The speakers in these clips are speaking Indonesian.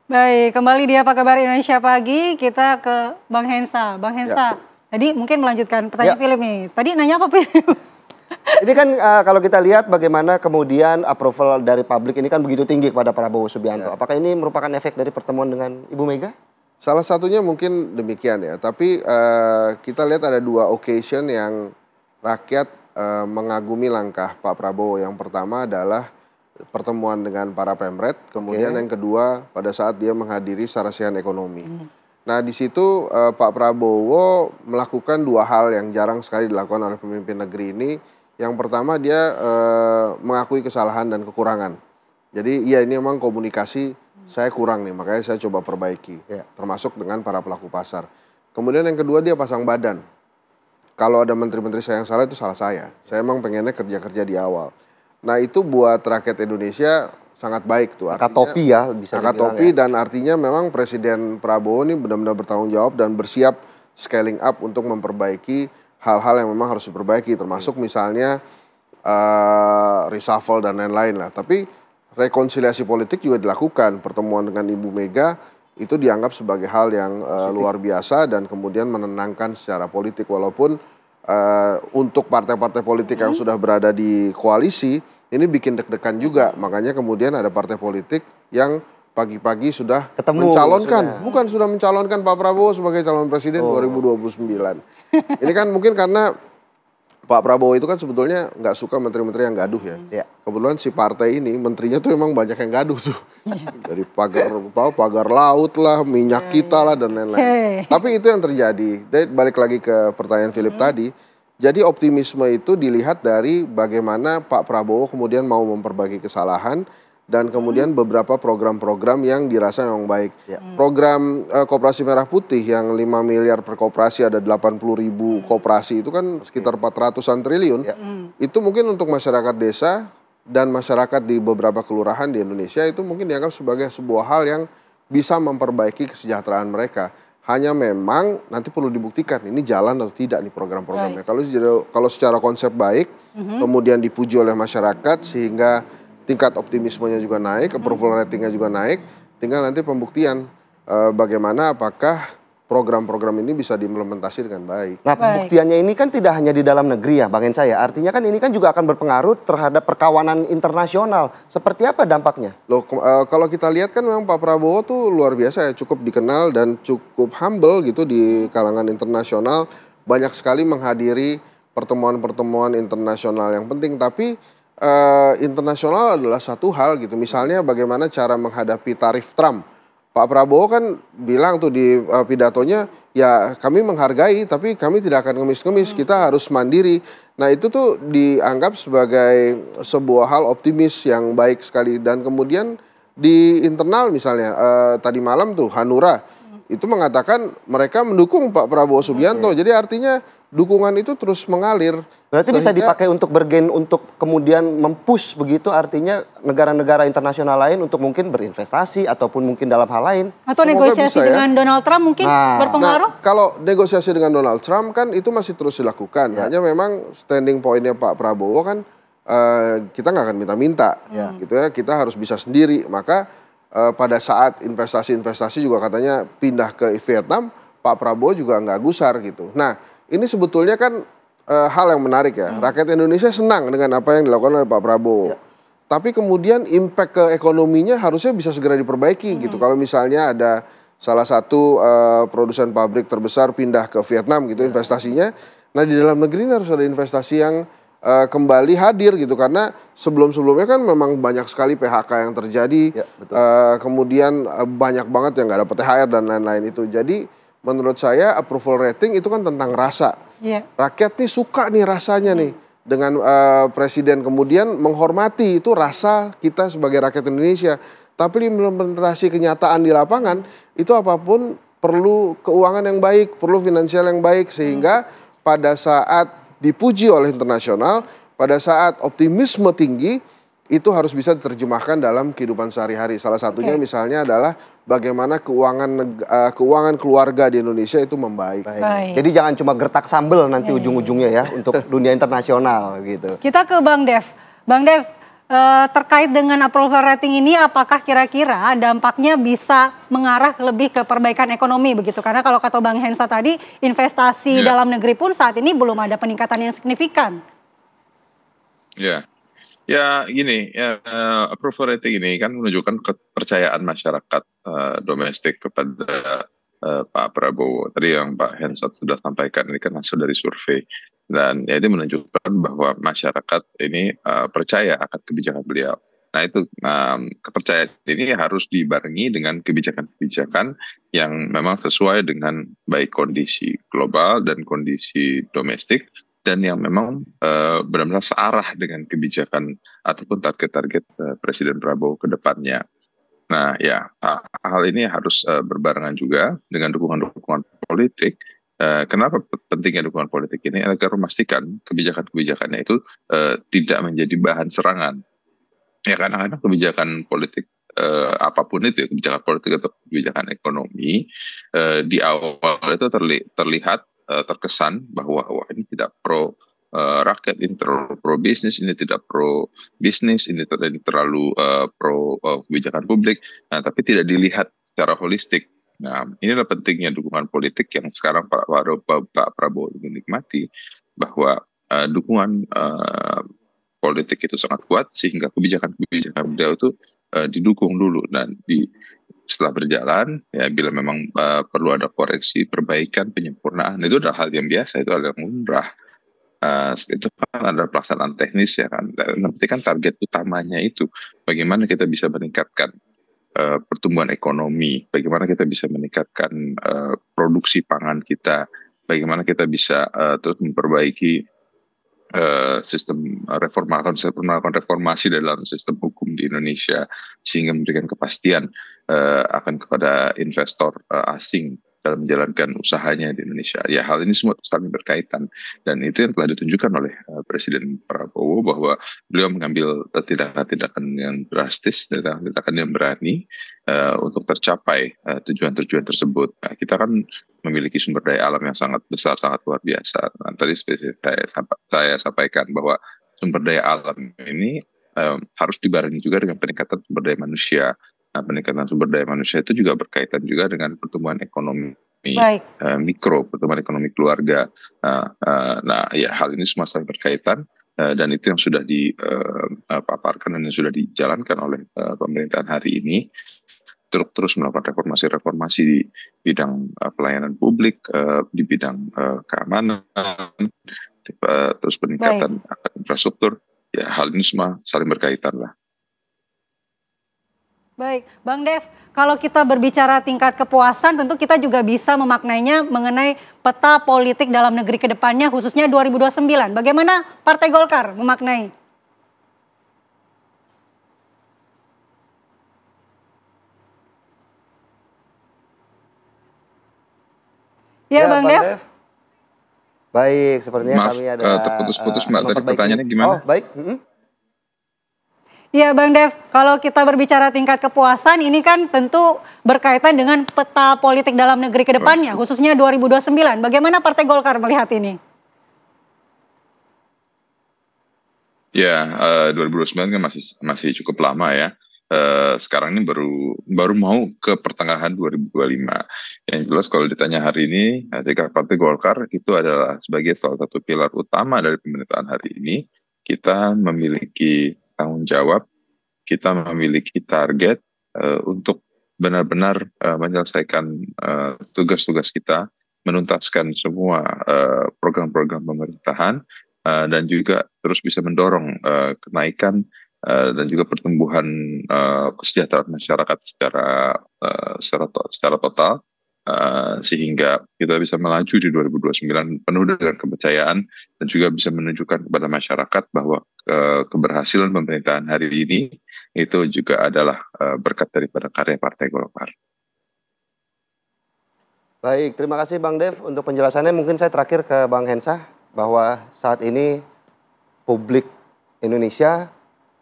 Baik, kembali di Apa Kabar Indonesia Pagi, kita ke Bang Hensa. Bang Hensa, tadi mungkin melanjutkan pertanyaan Philip nih. Tadi nanya apa Philip? Ini kan kalau kita lihat bagaimana kemudian approval dari publik ini kan begitu tinggi kepada Prabowo Subianto. Apakah ini merupakan efek dari pertemuan dengan Ibu Mega? Salah satunya mungkin demikian ya. Tapi kita lihat ada dua occasion yang rakyat mengagumi langkah Pak Prabowo. Yang pertama adalah pertemuan dengan para pemret. Kemudian yang kedua pada saat dia menghadiri sarasihan ekonomi. Nah di situ Pak Prabowo melakukan dua hal yang jarang sekali dilakukan oleh pemimpin negeri ini. Yang pertama dia mengakui kesalahan dan kekurangan. Jadi iya ini memang komunikasi saya kurang nih, makanya saya coba perbaiki. Termasuk dengan para pelaku pasar. Kemudian yang kedua dia pasang badan. Kalau ada menteri-menteri saya yang salah itu salah saya. Saya emang pengennya kerja-kerja di awal. Nah itu buat rakyat Indonesia sangat baik tuh. Angkat topi ya bisa angkat topi ya. Dan artinya memang Presiden Prabowo ini benar-benar bertanggung jawab dan bersiap scaling up untuk memperbaiki hal-hal yang memang harus diperbaiki. Termasuk misalnya reshuffle dan lain-lain lah. Tapi rekonsiliasi politik juga dilakukan. Pertemuan dengan Ibu Mega itu dianggap sebagai hal yang luar biasa dan kemudian menenangkan secara politik. Walaupun untuk partai-partai politik yang sudah berada di koalisi, ini bikin deg-degan juga. Makanya kemudian ada partai politik yang pagi-pagi sudah mencalonkan. Bukan sudah mencalonkan Pak Prabowo sebagai calon presiden 2029. Ini kan mungkin karena Pak Prabowo itu kan sebetulnya nggak suka menteri-menteri yang gaduh ya. Kebetulan si partai ini menterinya tuh emang banyak yang gaduh tuh. Dari pagar laut lah, minyak kita lah dan lain-lain. Tapi itu yang terjadi. Balik lagi ke pertanyaan Philip tadi. Jadi optimisme itu dilihat dari bagaimana Pak Prabowo kemudian mau memperbaiki kesalahan dan kemudian beberapa program-program yang dirasa memang baik. Program Koperasi Merah Putih yang 5 miliar per koperasi, ada 80.000 koperasi, itu kan sekitar 400-an triliun. Itu mungkin untuk masyarakat desa dan masyarakat di beberapa kelurahan di Indonesia itu mungkin dianggap sebagai sebuah hal yang bisa memperbaiki kesejahteraan mereka. Hanya memang nanti perlu dibuktikan ini jalan atau tidak nih program-programnya. Kalau secara konsep baik, kemudian dipuji oleh masyarakat sehingga tingkat optimismenya juga naik, approval ratingnya juga naik, tinggal nanti pembuktian bagaimana apakah program-program ini bisa diimplementasi dengan baik. Nah pembuktiannya ini kan tidak hanya di dalam negeri ya Bang Hensa ya, artinya kan ini kan juga akan berpengaruh terhadap perkawanan internasional. Seperti apa dampaknya? Loh, kalau kita lihat kan memang Pak Prabowo tuh luar biasa ya, cukup dikenal dan cukup humble gitu di kalangan internasional. Banyak sekali menghadiri pertemuan-pertemuan internasional yang penting, tapi internasional adalah satu hal gitu. Misalnya bagaimana cara menghadapi tarif Trump. Pak Prabowo kan bilang tuh di pidatonya, ya kami menghargai tapi kami tidak akan ngemis-ngemis, kita harus mandiri. Nah itu tuh dianggap sebagai sebuah hal optimis yang baik sekali. Dan kemudian di internal misalnya tadi malam tuh Hanura itu mengatakan mereka mendukung Pak Prabowo Subianto. Jadi artinya dukungan itu terus mengalir. Berarti bisa dipakai untuk bergen, untuk kemudian mempush begitu, artinya negara-negara internasional lain untuk mungkin berinvestasi ataupun mungkin dalam hal lain. Atau negosiasi dengan Donald Trump mungkin berpengaruh? Nah, kalau negosiasi dengan Donald Trump kan itu masih terus dilakukan. Hanya memang standing pointnya Pak Prabowo kan kita nggak akan minta-minta. Gitu ya, kita harus bisa sendiri. Maka pada saat investasi-investasi juga katanya pindah ke Vietnam, Pak Prabowo juga nggak gusar gitu. Nah ini sebetulnya kan hal yang menarik ya. Rakyat Indonesia senang dengan apa yang dilakukan oleh Pak Prabowo. Tapi kemudian impact ke ekonominya harusnya bisa segera diperbaiki gitu. Kalau misalnya ada salah satu produsen pabrik terbesar pindah ke Vietnam gitu investasinya. Nah di dalam negeri ini harus ada investasi yang kembali hadir gitu. Karena sebelum-sebelumnya kan memang banyak sekali PHK yang terjadi. Kemudian banyak banget yang nggak dapat THR dan lain-lain itu. Jadi menurut saya approval rating itu kan tentang rasa. Rakyat nih suka nih rasanya nih dengan presiden, kemudian menghormati itu rasa kita sebagai rakyat Indonesia. Tapi implementasi kenyataan di lapangan itu apapun perlu keuangan yang baik, perlu finansial yang baik, sehingga pada saat dipuji oleh internasional, pada saat optimisme tinggi, itu harus bisa diterjemahkan dalam kehidupan sehari-hari. Salah satunya misalnya adalah bagaimana keuangan keluarga di Indonesia itu membaik. Jadi jangan cuma gertak sambel nanti ujung-ujungnya ya untuk dunia internasional gitu. Kita ke Bang Dev. Bang Dev, terkait dengan approval rating ini, apakah kira-kira dampaknya bisa mengarah lebih ke perbaikan ekonomi begitu? Karena kalau kata Bang Hensa tadi, investasi Ya, dalam negeri pun saat ini belum ada peningkatan yang signifikan. ya. Ya gini, ya, approval rating ini kan menunjukkan kepercayaan masyarakat domestik kepada Pak Prabowo. Tadi yang Pak Hensat sudah sampaikan, ini kan hasil dari survei. Dan ya, ini menunjukkan bahwa masyarakat ini percaya akan kebijakan beliau. Nah itu kepercayaan ini harus dibarengi dengan kebijakan-kebijakan yang memang sesuai dengan baik kondisi global dan kondisi domestik, dan yang memang benar-benar searah dengan kebijakan ataupun target-target Presiden Prabowo ke depannya. Nah ya, hal ini harus berbarengan juga dengan dukungan-dukungan politik. Kenapa pentingnya dukungan politik ini? Agar memastikan kebijakan-kebijakannya itu tidak menjadi bahan serangan. Ya kadang-kadang kebijakan politik apapun itu ya, kebijakan politik atau kebijakan ekonomi di awal itu terlihat terkesan bahwa wah ini tidak pro rakyat, ini terlalu pro bisnis, ini tidak pro bisnis, ini terlalu pro kebijakan publik. Nah, tapi tidak dilihat secara holistik. Nah, inilah pentingnya dukungan politik yang sekarang Pak Prabowo menikmati, bahwa dukungan politik itu sangat kuat sehingga kebijakan-kebijakan beliau itu didukung dulu, dan setelah berjalan ya, bila memang perlu ada koreksi, perbaikan, penyempurnaan, itu adalah hal yang biasa, itu hal yang lumrah. Itu kan ada pelaksanaan teknis ya kan. Nanti kan target utamanya itu bagaimana kita bisa meningkatkan pertumbuhan ekonomi, bagaimana kita bisa meningkatkan produksi pangan kita, bagaimana kita bisa terus memperbaiki sistem reformasi dalam sistem hukum di Indonesia, sehingga memberikan kepastian akan kepada investor asing dalam menjalankan usahanya di Indonesia. Ya, hal ini semua saling berkaitan, dan itu yang telah ditunjukkan oleh Presiden Prabowo, bahwa beliau mengambil tindakan-tindakan yang drastis, tindakan yang berani untuk tercapai tujuan-tujuan tersebut. Nah, kita kan memiliki sumber daya alam yang sangat besar, sangat luar biasa. Nah, tadi saya sampaikan bahwa sumber daya alam ini harus dibarengi juga dengan peningkatan sumber daya manusia. Nah, peningkatan sumber daya manusia itu juga berkaitan juga dengan pertumbuhan ekonomi mikro, pertumbuhan ekonomi keluarga. Nah, ya, hal ini semua saling berkaitan, dan itu yang sudah dipaparkan dan yang sudah dijalankan oleh pemerintahan hari ini. Terus melakukan reformasi di bidang pelayanan publik, di bidang keamanan, terus peningkatan infrastruktur. Ya, hal ini semua saling berkaitan lah. Baik, Bang Dev, kalau kita berbicara tingkat kepuasan, tentu kita juga bisa memaknainya mengenai peta politik dalam negeri ke depannya, khususnya 2029. Bagaimana Partai Golkar memaknai? Ya, Bang Dev. Baik, sepertinya Maaf, kami ada terputus-putus Mbak, tadi pertanyaannya gimana? Oh, baik. Ya, Bang Dev, kalau kita berbicara tingkat kepuasan, ini kan tentu berkaitan dengan peta politik dalam negeri ke depannya, khususnya 2029. Bagaimana Partai Golkar melihat ini? Ya, 2029 kan masih cukup lama ya. Sekarang ini baru mau ke pertengahan 2025. Yang jelas kalau ditanya hari ini, jika Partai Golkar itu adalah sebagai salah satu pilar utama dari pemerintahan hari ini, kita memiliki tanggung jawab, kita memiliki target untuk benar-benar menyelesaikan tugas-tugas kita, menuntaskan semua program-program pemerintahan, dan juga terus bisa mendorong kenaikan dan juga pertumbuhan kesejahteraan masyarakat secara total, sehingga kita bisa melaju di 2029 penuh dengan kepercayaan, dan juga bisa menunjukkan kepada masyarakat bahwa keberhasilan pemerintahan hari ini itu juga adalah berkat daripada karya Partai Golkar. Baik, terima kasih Bang Dev untuk penjelasannya. Mungkin saya terakhir ke Bang Hensa, bahwa saat ini publik Indonesia,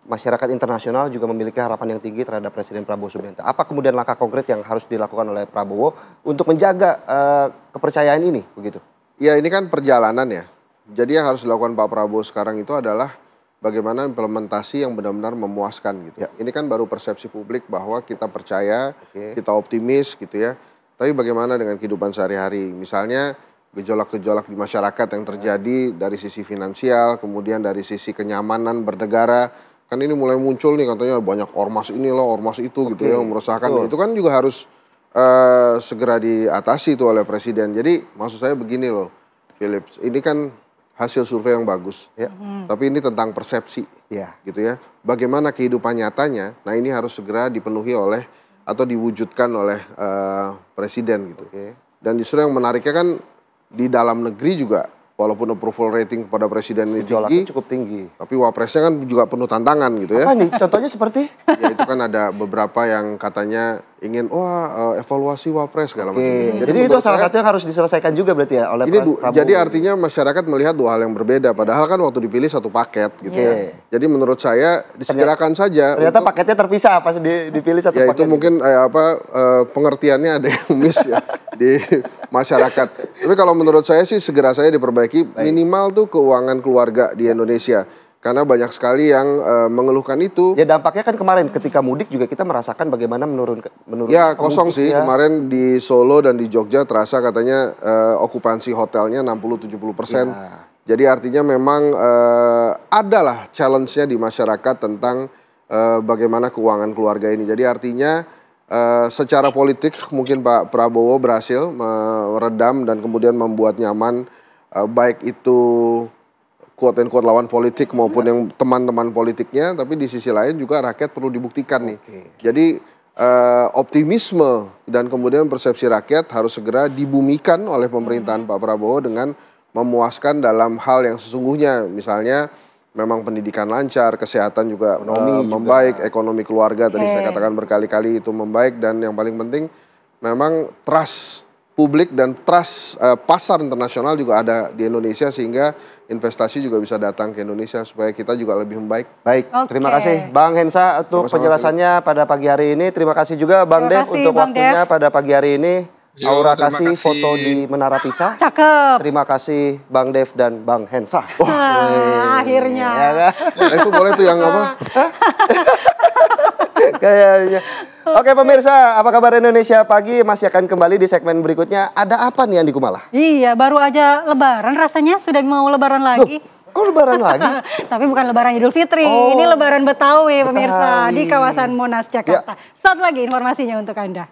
masyarakat internasional juga memiliki harapan yang tinggi terhadap Presiden Prabowo Subianto. Apa kemudian langkah konkret yang harus dilakukan oleh Prabowo untuk menjaga kepercayaan ini, begitu? Ya, ini kan perjalanan ya. Jadi yang harus dilakukan Pak Prabowo sekarang itu adalah bagaimana implementasi yang benar-benar memuaskan gitu. Ini kan baru persepsi publik bahwa kita percaya, kita optimis gitu ya. Tapi bagaimana dengan kehidupan sehari-hari? Misalnya gejolak-gejolak di masyarakat yang terjadi dari sisi finansial, kemudian dari sisi kenyamanan bernegara. Kan ini mulai muncul nih katanya banyak ormas ini loh, ormas itu gitu ya, yang meresahkan. Itu kan juga harus segera diatasi itu oleh Presiden. Jadi maksud saya begini loh, Philips, ini kan hasil survei yang bagus. Tapi ini tentang persepsi gitu ya. Bagaimana kehidupan nyatanya, nah ini harus segera dipenuhi oleh atau diwujudkan oleh Presiden gitu. Dan justru yang menariknya kan di dalam negeri juga, walaupun approval rating kepada Presiden ini tinggi, cukup tinggi. tapi wapresnya kan juga penuh tantangan gitu ya. Apa nih? Contohnya seperti? Ya itu kan ada beberapa yang katanya ingin evaluasi wapres segala macam. Jadi itu salah satu yang harus diselesaikan juga berarti ya oleh Prabowo. Jadi artinya masyarakat melihat dua hal yang berbeda. Padahal kan waktu dipilih satu paket gitu ya. Jadi menurut saya disegerakan saja. Ternyata paketnya terpisah pas dipilih satu ya paket. Ya itu mungkin pengertiannya ada yang miss ya di masyarakat. Tapi kalau menurut saya sih segera saya diperbaiki minimal tuh keuangan keluarga di Indonesia. Karena banyak sekali yang mengeluhkan itu. Ya dampaknya kan kemarin ketika mudik juga kita merasakan bagaimana menurun. Ya kosong sih kemarin di Solo dan di Jogja terasa katanya okupansi hotelnya 60-70%. Jadi artinya memang adalah challenge-nya di masyarakat tentang bagaimana keuangan keluarga ini. Jadi artinya secara politik mungkin Pak Prabowo berhasil meredam dan kemudian membuat nyaman baik itu quote-unquote lawan politik maupun yang teman-teman politiknya, tapi di sisi lain juga rakyat perlu dibuktikan nih. Jadi optimisme dan kemudian persepsi rakyat harus segera dibumikan oleh pemerintahan Pak Prabowo dengan memuaskan dalam hal yang sesungguhnya. Misalnya memang pendidikan lancar, kesehatan juga membaik, ekonomi keluarga tadi saya katakan berkali-kali itu membaik, dan yang paling penting memang trust publik dan trust pasar internasional juga ada di Indonesia sehingga investasi juga bisa datang ke Indonesia supaya kita juga lebih membaik. Baik, terima kasih Bang Hensa untuk penjelasannya pada pagi hari ini. Terima kasih juga Bang Dev untuk waktunya pada pagi hari ini. Aura kasih foto di Menara Pisa. Cakep. Terima kasih Bang Dev dan Bang Hensa. Akhirnya. Ya kan? Itu boleh tuh yang apa? Kayaknya. Oke pemirsa, apa kabar Indonesia Pagi masih akan kembali di segmen berikutnya. Ada apa nih yang di Kumala? Iya, baru aja lebaran rasanya sudah mau lebaran lagi. Kok lebaran lagi? Tapi bukan lebaran Idul Fitri, ini lebaran Betawi pemirsa di kawasan Monas Jakarta. Saat lagi informasinya untuk Anda.